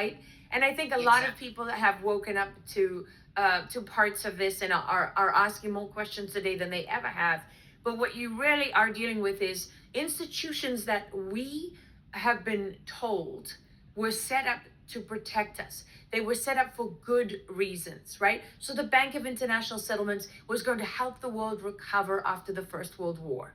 right? And I think a lot of people that have woken up to parts of this and are asking more questions today than they ever have. But what you really are dealing with is institutions that we have been told were set up to protect us. They were set up for good reasons, right? So the Bank of International Settlements was going to help the world recover after the First World War.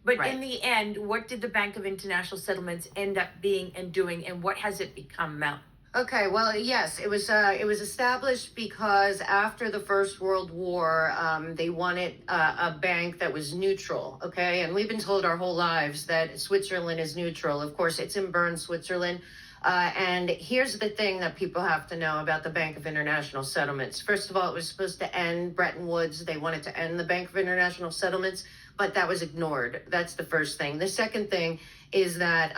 But in the end, what did the Bank of International Settlements end up being and doing, and what has it become, Mel? Okay, well, yes, it was established because after the First World War, they wanted a bank that was neutral, okay? And we've been told our whole lives that Switzerland is neutral. Of course, it's in Bern, Switzerland. And here's the thing that people have to know about the Bank of International Settlements. First of all, it was supposed to end Bretton Woods. They wanted to end the Bank of International Settlements, but that was ignored. That's the first thing. The second thing is that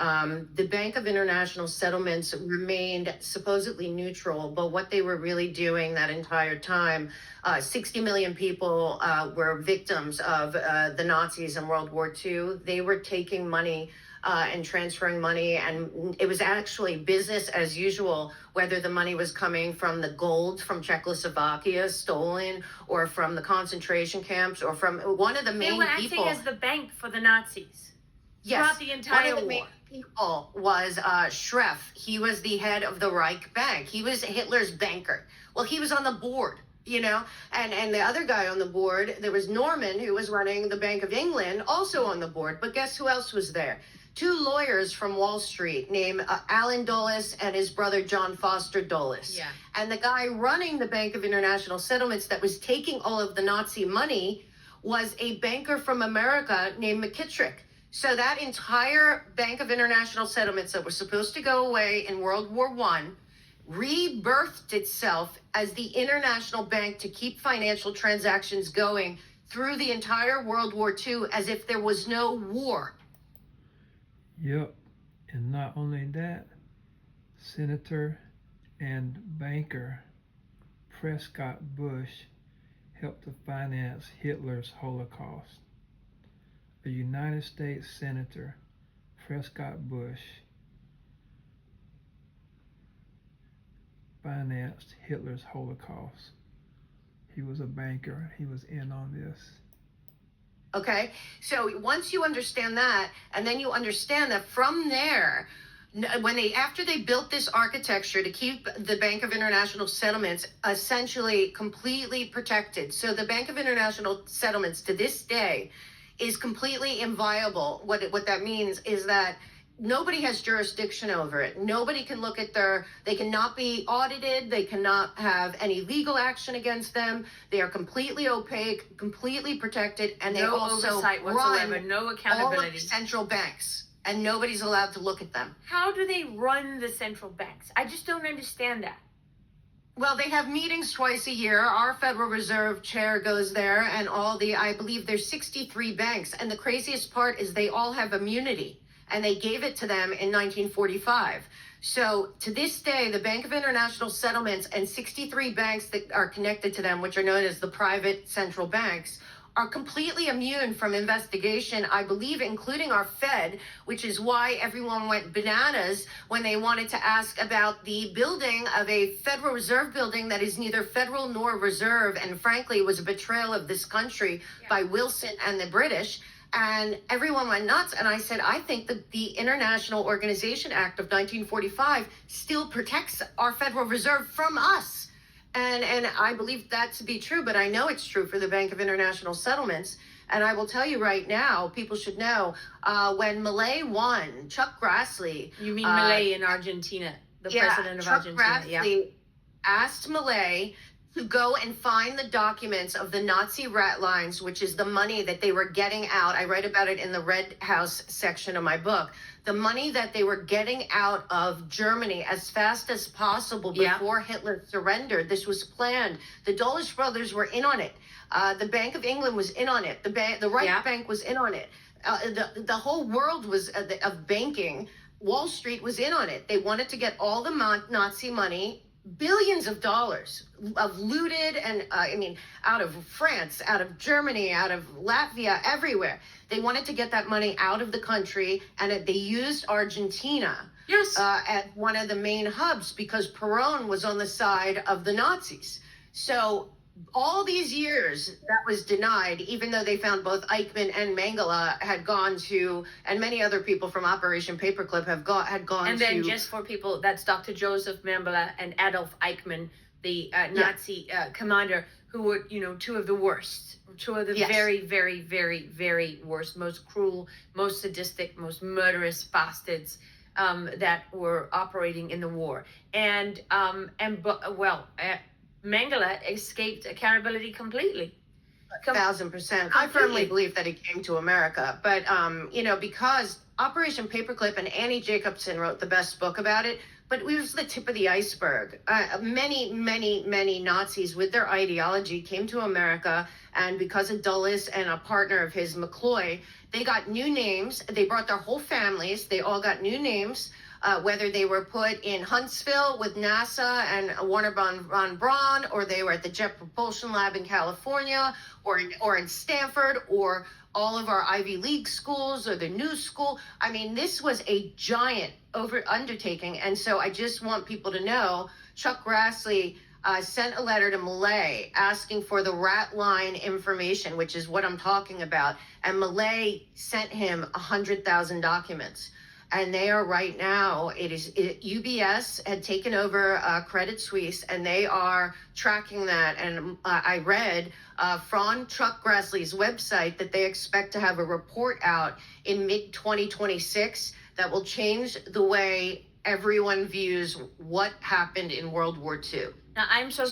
the Bank of International Settlements remained supposedly neutral, but what they were really doing that entire time, 60 million people were victims of the Nazis in World War II. They were taking money and transferring money, and it was actually business as usual, whether the money was coming from the gold from Czechoslovakia stolen, or from the concentration camps, or from one of the main people. They were acting as the bank for the Nazis throughout the entire war. One of the main people was Schreff. He was the head of the Reich Bank. He was Hitler's banker. Well, he was on the board. You know, and the other guy on the board, there was Norman, who was running the Bank of England, also on the board. But guess who else was there? Two lawyers from Wall Street named Alan Dulles and his brother John Foster Dulles. Yeah. And the guy running the Bank of International Settlements that was taking all of the Nazi money was a banker from America named McKittrick. So that entire Bank of International Settlements that was supposed to go away in World War I rebirthed itself as the international bank to keep financial transactions going through the entire World War II as if there was no war. Yep, and not only that, Senator and banker Prescott Bush helped to finance Hitler's Holocaust. A United States Senator, Prescott Bush, financed Hitler's Holocaust. He was a banker. He was in on this. Okay, so once you understand that, and then you understand that from there, after they built this architecture to keep the Bank of International Settlements essentially completely protected. So the Bank of International Settlements to this day is completely inviolable. What that means is that nobody has jurisdiction over it. Nobody can look at they cannot be audited. They cannot have any legal action against them. They are completely opaque, completely protected, and they no also oversight whatsoever, run no accountability. All of the central banks, and nobody's allowed to look at them. How do they run the central banks? I just don't understand that. Well, they have meetings twice a year. Our Federal Reserve chair goes there, and I believe there's 63 banks. And the craziest part is they all have immunity. And they gave it to them in 1945. So to this day, the Bank of International Settlements and 63 banks that are connected to them, which are known as the private central banks, are completely immune from investigation, I believe, including our Fed, which is why everyone went bananas when they wanted to ask about the building of a Federal Reserve building that is neither federal nor reserve, and frankly was a betrayal of this country by Wilson and the British. And everyone went nuts. And I said, I think that the International Organization Act of 1945 still protects our Federal Reserve from us. And I believe that to be true, but I know it's true for the Bank of International Settlements. And I will tell you right now, people should know, when Milei won, Chuck Grassley. You mean Milei in Argentina, the president of Chuck Argentina. Grassley asked Milei to go and find the documents of the Nazi rat lines, which is the money that they were getting out. I write about it in the Red House section of my book. The money that they were getting out of Germany as fast as possible before Hitler surrendered. This was planned. The Dulles brothers were in on it. The Bank of England was in on it. The Reich Bank was in on it. The whole world was of banking. Wall Street was in on it. They wanted to get all the Nazi money, billions of dollars of looted, and out of France, out of Germany, out of Latvia, everywhere. They wanted to get that money out of the country, and they used Argentina Yes. at one of the main hubs because Perón was on the side of the Nazis. So all these years that was denied, even though they found both Eichmann and Mengele had gone to, and many other people from Operation Paperclip had gone And to. then just for people, that's Dr. Joseph Mengele and Adolf Eichmann, the Nazi commander, who were, two of the worst, two of the Yes. very, very, very, very worst, most cruel, most sadistic, most murderous bastards that were operating in the war. And Mengele escaped accountability completely. 1,000%. I firmly believe that he came to America, but because Operation Paperclip and Annie Jacobson wrote the best book about it, but it was the tip of the iceberg. Many, many, many Nazis with their ideology came to America, and because of Dulles and a partner of his, McCloy, they got new names. They brought their whole families. They all got new names. Whether they were put in Huntsville with NASA and Warner von Braun, or they were at the Jet Propulsion Lab in California, or in Stanford, or all of our Ivy League schools, or the New School. I mean, this was a giant undertaking. And so I just want people to know, Chuck Grassley sent a letter to Millay asking for the rat line information, which is what I'm talking about. And Millay sent him 100,000 documents. And they are right now, UBS had taken over Credit Suisse, and they are tracking that. And I read from Chuck Grassley's website that they expect to have a report out in mid-2026 that will change the way everyone views what happened in World War II. Now, I'm so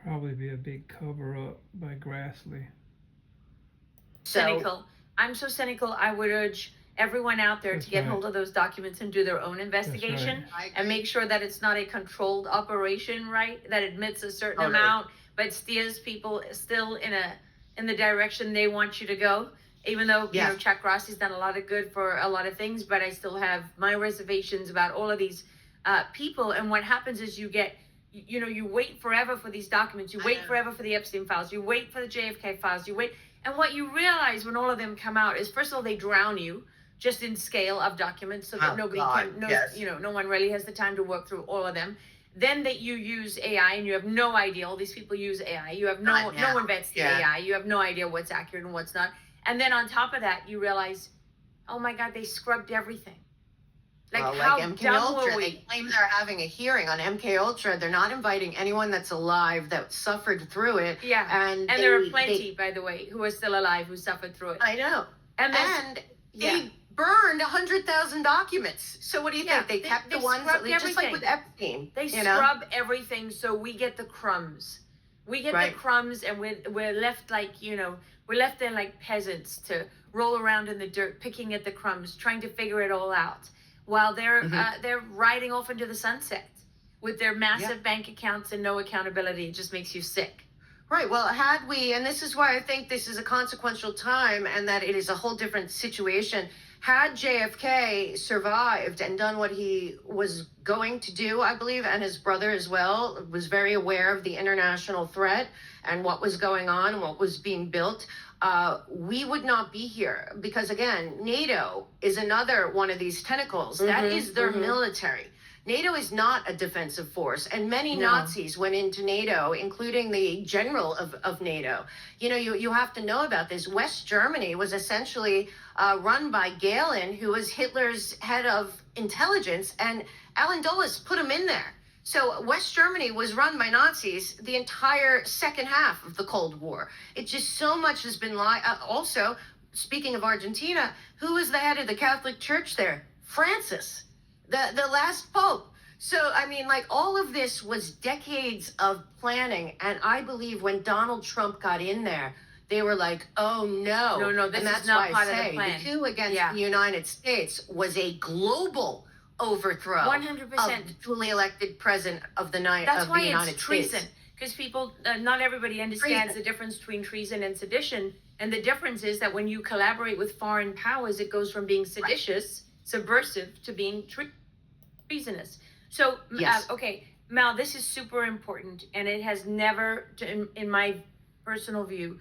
Probably be a big cover-up by Grassley. cynical. I'm so cynical, I would urge everyone out there That's to get right. hold of those documents and do their own investigation and make sure that it's not a controlled operation, right? That admits a certain amount, but steers people still in the direction they want you to go. Even though, Chuck Grassley's done a lot of good for a lot of things, but I still have my reservations about all of these people. And what happens is you wait forever for these documents. You wait forever for the Epstein files. You wait for the JFK files. You wait. And what you realize when all of them come out is, first of all, they drown you just in scale of documents so that no one really has the time to work through all of them. Then that you use AI and you have no idea. All these people use AI. You have no one vets the AI. You have no idea what's accurate and what's not. And then on top of that, you realize, oh my God, they scrubbed everything. How MK dumb Ultra, were we? they claim they're having a hearing on MK Ultra. They're not inviting anyone that's alive that suffered through it. Yeah, and there are plenty, by the way, who are still alive who suffered through it. I know. And they burned 100,000 documents. So what do you think? They kept the ones that just like with Epstein. They scrub everything so we get the crumbs. We get the crumbs, and we're left we're left there like peasants to roll around in the dirt, picking at the crumbs, trying to figure it all out, while they're riding off into the sunset with their massive bank accounts and no accountability. It just makes you sick. Right. Well, had we, and this is why I think this is a consequential time and that it is a whole different situation. Had JFK survived and done what he was going to do, I believe, and his brother as well, was very aware of the international threat and what was going on and what was being built, we would not be here. Because again, NATO is another one of these tentacles. That is their military. NATO is not a defensive force, and many Nazis went into NATO, including the general of NATO. You have to know about this. West Germany was essentially run by Gehlen, who was Hitler's head of intelligence, and Alan Dulles put him in there. So West Germany was run by Nazis the entire second half of the Cold War. It just so much has been also, speaking of Argentina, who was the head of the Catholic Church there? Francis. The last pope. So, I mean, all of this was decades of planning. And I believe when Donald Trump got in there, they were like, oh, no. No, this and that's is not why part I say of the plan. The coup against the United States was a global overthrow 100%. of the duly elected president of the United That's States. why it's treason. Because people, not everybody understands the difference between treason and sedition. And the difference is that when you collaborate with foreign powers, it goes from being seditious, subversive, to being treasonous. So, okay, Mel, this is super important, and it has never, in my personal view,